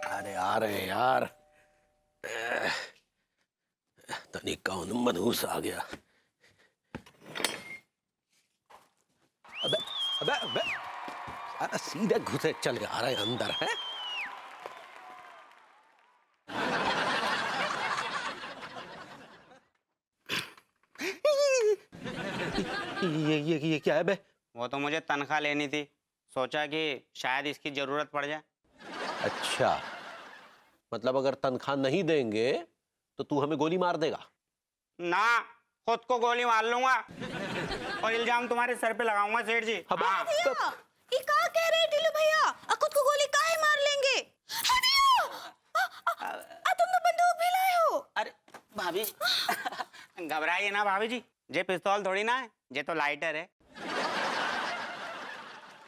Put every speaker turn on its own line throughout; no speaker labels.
अरे आ रहे हैं यार। तनिक कौन मनहूस आ गया। अबे अबे अबे अरे सीधे घुसे चल आ रहे अंदर है। ये क्या है बे?
वो तो मुझे तनख्वाह लेनी थी, सोचा कि शायद इसकी जरूरत पड़ जाए।
अच्छा, मतलब अगर तनख्वाह नहीं देंगे तो तू हमें गोली मार देगा?
ना, खुद को गोली मार लूंगा और इल्जाम तुम्हारे सर पे लगाऊंगा सेठ जी। हाँ।
ये क्या कह रहे ढिल्लू भैया? खुद को गोली काहे मार लेंगे? तुम तो बंदूक भी लाए हो।
अरे भाभी घबराइए ना भाभी जी, ये पिस्तौल थोड़ी ना है, ये तो लाइटर है।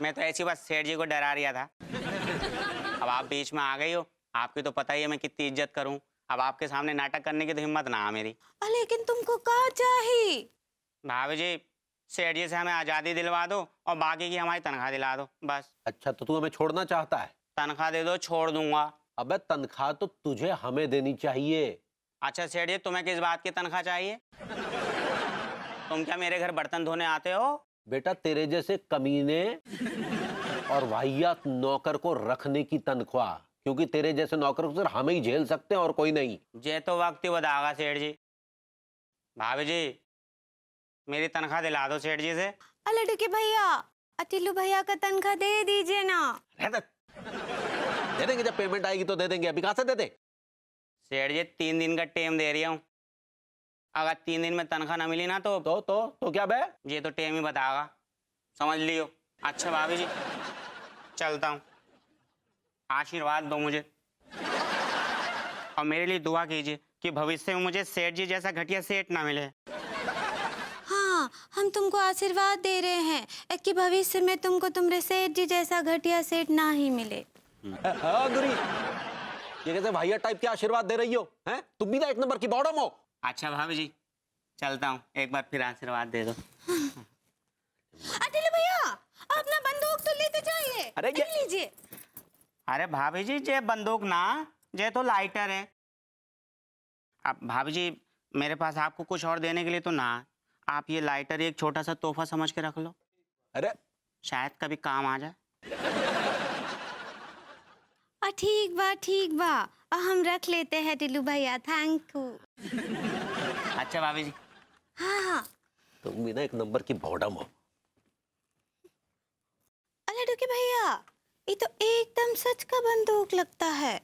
मैं तो ऐसी बस सेठ जी को डरा रिया था। अब आप बीच में आ गई हो, आपकी तो पता ही है मैं कितनी इज्जत करूं। अब आपके सामने नाटक करने की तो हिम्मत ना है मेरी।
लेकिन तुमको क्या चाहिए?
भाभी जी, सेठ जी से हमें आजादी दिलवा दो और बाकी की हमारी तनख्वाह दिला दो बस।
अच्छा, तो तू हमें छोड़ना चाहता है?
तनख्वाह दे दो, छोड़ दूंगा।
अबे तनख्वाह तो तुझे हमें देनी चाहिए।
अच्छा सेठ जी, तुम्हें किस बात की तनख्वाह चाहिए? तुम क्या मेरे घर बर्तन धोने आते हो?
बेटा, तेरे जैसे कमीने और वाहियात नौकर को रखने की तनख्वाह, क्योंकि तेरे जैसे नौकर को सिर्फ हम ही झेल सकते हैं और कोई नहीं।
ये तो वक्त ही बताएगा सेठ जी। भाभी जी, मेरी तनख्वाह दिला दो सेठ जी से।
अरे डुके भैया, टिल्लू भैया का तनख्वाह दे दीजिए ना।
दे देंगे, जब पेमेंट आएगी तो दे देंगे। अभी कहां से दे दे?
सेठ जी 3 दिन का टाइम दे रही हूँ, अगर 3 दिन में तनख्वाह ना मिली ना
तो क्या बे?
ये तो टाइम ही बताएगा, समझ लियो। अच्छा भाभी जी, चलता हूँ, आशीर्वाद दो मुझे और मेरे लिए दुआ कीजिए कि भविष्य में मुझे सेठ जी जैसा घटिया सेठ ना मिले।
हाँ, हम तुमको आशीर्वाद दे रहे हैं कि भविष्य में तुमको तुम्हारे सेठ जी जैसा घटिया सेठ ना ही मिले।
गुरी, ये कैसे भैया टाइप के आशीर्वाद दे रही हो? हैं? तुम भी ना 1 नंबर की बॉडम हो।
अच्छा भाभी जी, चलता हूँ, एक बार फिर आशीर्वाद दे दो।
टिल्लू भैया, अपना बंदूक तो लेते जाइए।
अरे ये
लीजिए।
अरे भाभी जी, ये बंदूक ना, ये तो लाइटर है। अब भाभी जी, मेरे पास आपको कुछ और देने के लिए तो ना, आप ये लाइटर एक छोटा सा तोहफा समझ के रख लो,
अरे
शायद कभी काम आ जाए।
ठीक बा, हम रख लेते हैं टिल्लू भैया, थैंक यू।
अच्छा भाभी जी।
हाँ।
तुम भी ना 1 नंबर की बॉडम हो।
अरे डुके भैया, ये तो एकदम सच का बंदूक लगता है।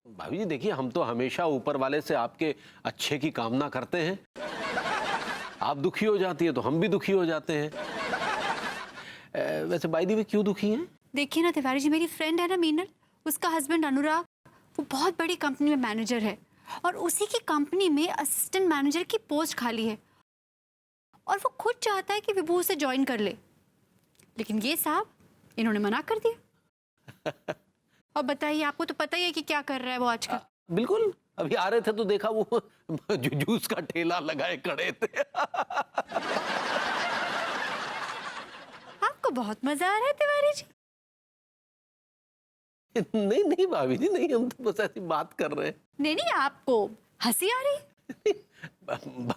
भाभी जी देखिए, हम तो हमेशा ऊपर वाले से आपके अच्छे की कामना करते हैं। आप दुखी हो जाती है तो हम भी दुखी हो जाते हैं। वैसे बाय द वे क्यों दुखी हैं?
देखिए ना तिवारी जी, मेरी फ्रेंड है ना मीनल, उसका हस्बैंड अनुराग, वो बहुत बड़ी कंपनी में मैनेजर है और उसी की कंपनी में असिस्टेंट मैनेजर की पोस्ट खाली है और वो खुद चाहता है कि विभू उसे ज्वाइन कर ले, लेकिन ये साहब इन्होंने मना कर दिया। और बताइए, आपको तो पता ही है कि क्या कर रहा है वो आजकल।
बिल्कुल, अभी आ रहे थे तो देखा वो जूस का ठेला लगाए खड़े थे।
आपको बहुत मजा आ रहा है तिवारी जी।
नहीं भाभी जी, नहीं, हम तो बस ऐसी बात कर रहे हैं।
नहीं, आपको हंसी आ रही है।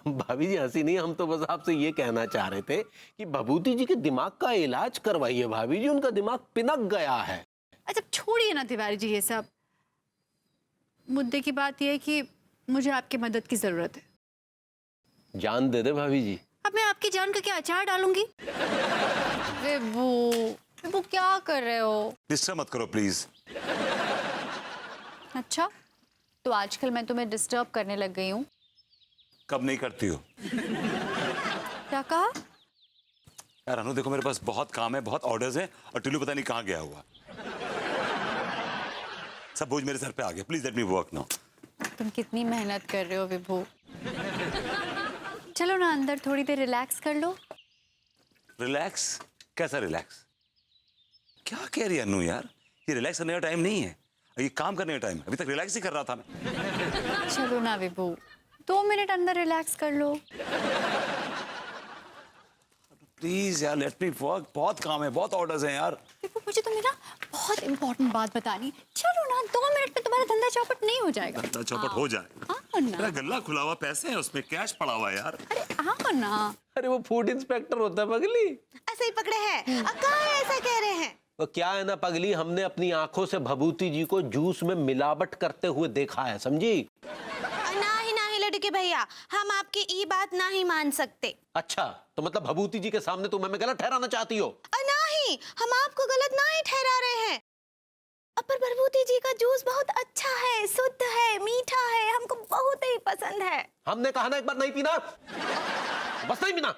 भाभी जी हंसी नहीं, हम तो बस आपसे ये कहना चाह रहे थे कि भभूति जी के दिमाग का इलाज करवाइए। भाभी जी, उनका दिमाग पिनक गया है।
अच्छा छोड़िए ना तिवारी जी ये सब, मुद्दे की बात यह है कि मुझे आपकी मदद की जरूरत है।
जान दे दे भाभी जी।
अब मैं आपकी जान का क्या अचार डालूंगी? वो क्या कर रहे हो?
डिस्टर्ब मत करो प्लीज।
अच्छा, तो आजकल मैं तुम्हें डिस्टर्ब करने लग गई हूँ?
कब नहीं करती हो?
क्या कहा?
यार अनु देखो, मेरे पास बहुत काम है, बहुत ऑर्डर्स हैं और टिल्लू पता नहीं कहाँ गया हुआ। सब बोझ मेरे सर पे आ गया, please let me work now.
तुम कितनी मेहनत कर रहे हो विभू। चलो ना अंदर थोड़ी देर रिलैक्स कर लो।
रिलैक्स? कैसा रिलैक्स? कह रही है अनु यार? ये रिलैक्स करने का टाइम नहीं है, ये काम करने का टाइम है। अभी तक रिलैक्स ही कर रहा था मैं।
चलो ना विभू, 2 मिनट अंदर रिलैक्स कर लो।
प्लीज यार लेट मी वर्क, बहुत काम है, बहुत ऑर्डर्स हैं यार।
विभू मुझे तुम्हें ना बहुत इंपॉर्टेंट बात बतानी। चलो ना, 2 मिनट में तुम्हारा धंधा चौपट नहीं हो जाएगा।
धंधा चौपट हो जाए?
आओ ना।
मेरा गल्ला खुला हुआ, पैसे हैं उसमें, कैश पड़ा हुआ है यार।
अरे आओ ना।
अरे वो फूड इंस्पेक्टर होता है पगली।
ऐसे ही पकड़े हैं। कहाँ ऐसा कह रहे हैं?
तो क्या है ना पगली, हमने अपनी आंखों से भभूति जी को जूस में मिलावट करते हुए देखा है, समझी?
नहीं लड्डू के भैया, हम आपकी ये बात नहीं मान सकते।
अच्छा, तो मतलब भभूति जी के सामने तुम हमें गलत ठहराना चाहती हो?
नहीं, हम आपको गलत नहीं ठहरा रहे हैं। पर भभूति जी का जूस बहुत अच्छा है, शुद्ध है, मीठा है, हमको बहुत ही पसंद है।
हमने कहा ना एक बार नहीं पीना, बस नहीं पीना।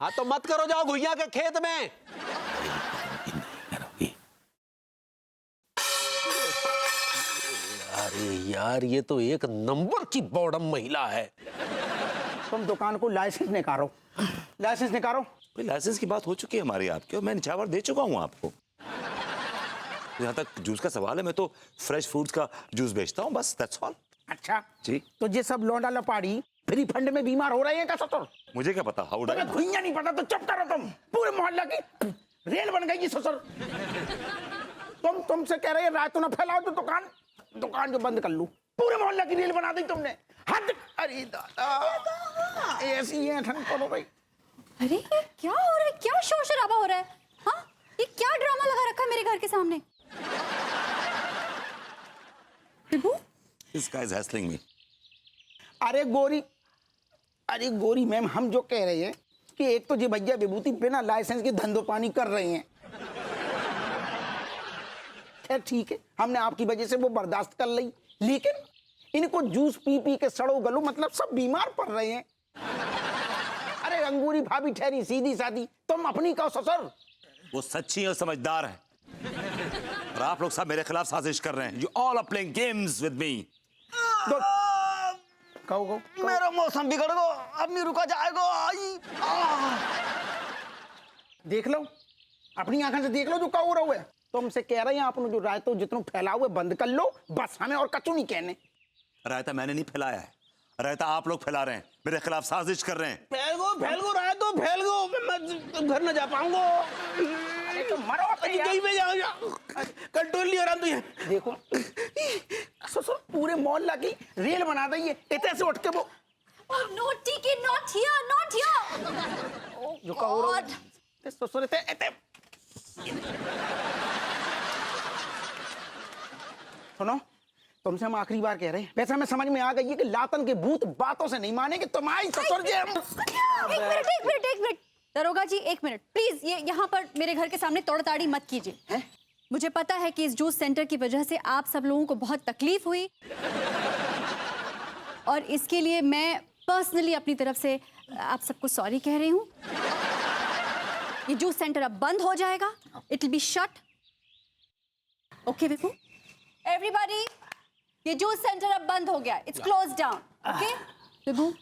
हाँ तो मत करो, जाओ घुइया के खेत में। अरे यार, ये तो एक नंबर की बॉडम महिला है।
तुम दुकान को लाइसेंस निकालो, लाइसेंस निकालो।
भाई लाइसेंस की बात हो चुकी है हमारी आपकी, और मैं निछावर दे चुका हूँ आपको। यहाँ तक जूस का सवाल है, मैं तो फ्रेश फ्रूट्स का जूस बेचता हूँ, बस दैट्स ऑल।
अच्छा
जी।
तो ये सब लौंडा लपाड़ी फ्री फंड में बीमार हो रहे हैं क्या ससुर?
मुझे क्या पता, हाउ
तुम्हें भुइयां नहीं पता तो चुप करो तुम। पूरे मोहल्ला की रेल बन गई ये ससुर। तुमसे कह रहे हैं रात तो ना फैलाओ तो दुकान जो बंद कर लूं। पूरे मोहल्ला की रेल बना दी तुमने, हद। अरे दादा, ऐसी है ठंड करो भाई।
अरे ये क्या हो रहा है? क्या शोर शराबा हो रहा है? हाँ, ये क्या ड्रामा लगा रखा है मेरे घर के सामने? विभू,
This guy is hassling me.
अरे गोरी मैम, हम जो कह रहे हैं कि एक तो ये भैया विभूति बिना लाइसेंस के धंधो पानी कर रहे हैं। खैर ठीक है, हमने आपकी वजह से वो बर्दाश्त कर ली, लेकिन इनको जूस पी पी के सड़ो गलो, मतलब सब बीमार पड़ रहे हैं। अरे अंगूरी भाभी ठहरी सीधी सादी, तुम अपनी कहो ससुर।
वो सच्ची और समझदार है, और आप लोग सब मेरे खिलाफ साजिश कर रहे हैं। You all are playing games with me.
कहो
मेरा मौसम बिगड़ गो, अब नहीं रुका जाएगा।
देख लो, अपनी आंखों से देख लो जो कहो रहो है। तुमसे कह रहे हैं आपने जो रायतो जितना फैला हुआ बंद कर लो, बस हमें और कचू नहीं कहने।
रायता मैंने नहीं फैलाया है, रायता आप लोग फैला रहे हैं, मेरे खिलाफ साजिश कर रहे हैं।
फैल गो रायतो फैल गो, मैं घर न जा पाऊंगा। अरे तो मरो कहीं पे जाओ, कंट्रोल नहीं हो रहा। तो ये देखो ससुर, पूरे मोहल्ला की रेल बना दी है, इतने से उठ के वो
नोटी के नॉट हियर।
जो कहो रहो ससुर इतने सुनो, तुमसे हम आखिरी बार कह रहे हैं। वैसे हमें समझ में आ गई है कि लातन के भूत बातों से नहीं मानेंगे। तुम्हारी ससुर जी
एक मिनट दरोगा जी, 1 मिनट प्लीज। ये यहाँ पर मेरे घर के सामने तोड़ताड़ी मत कीजिए। मुझे पता है कि इस जूस सेंटर की वजह से आप सब लोगों को बहुत तकलीफ हुई, और इसके लिए मैं पर्सनली अपनी तरफ से आप सबको सॉरी कह रही हूँ। ये जूस सेंटर अब बंद हो जाएगा, it will be shut. Okay Vibhu, everybody, ये जूस सेंटर अब बंद हो गया, it's close down. Okay Vibhu,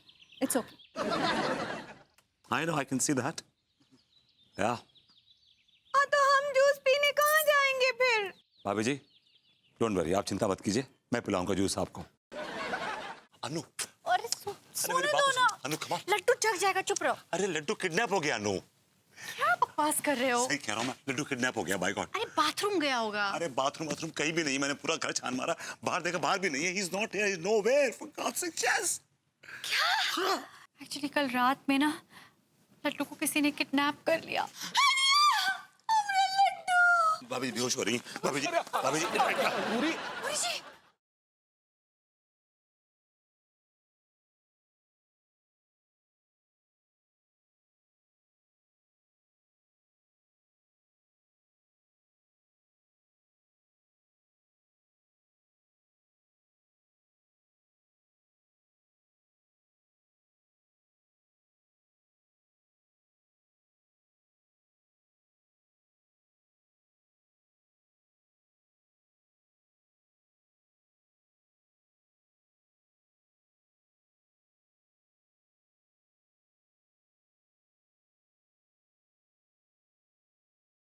it's okay.
I know, I can see that. Yeah.
तो हम जूस पीने कहाँ जाएंगे फिर?
भाभी जी, डोंट वरी, आप चिंता मत कीजिए, मैं पिलाऊंगा जूस आपको। अनु,
अरे सोने
मेरी
दो
बात
ना,
सुनो। अनु come on।
लड्डू चढ़ जाएगा, चुप रहो।
अरे लड्डू किडनैप हो गया अनु।
क्या बकवास कर रहे हो?
सही कह रहा हूँ मैं, लड्डू किडनैप हो गया, बाय गॉड।
अरे बाथरूम गया होगा।
अरे बाथरूम कहीं भी नहीं, मैंने पूरा घर छान मारा, बाहर देखा, बाहर भी नहीं है। He is not here, he is nowhere, for God's sake, yes।
क्या? एक्चुअली कल रात में ना लड्डू को किसी ने किडनैप कर लिया।
भाभी बेहोश हो रही हैं। भाभी जी
पूरी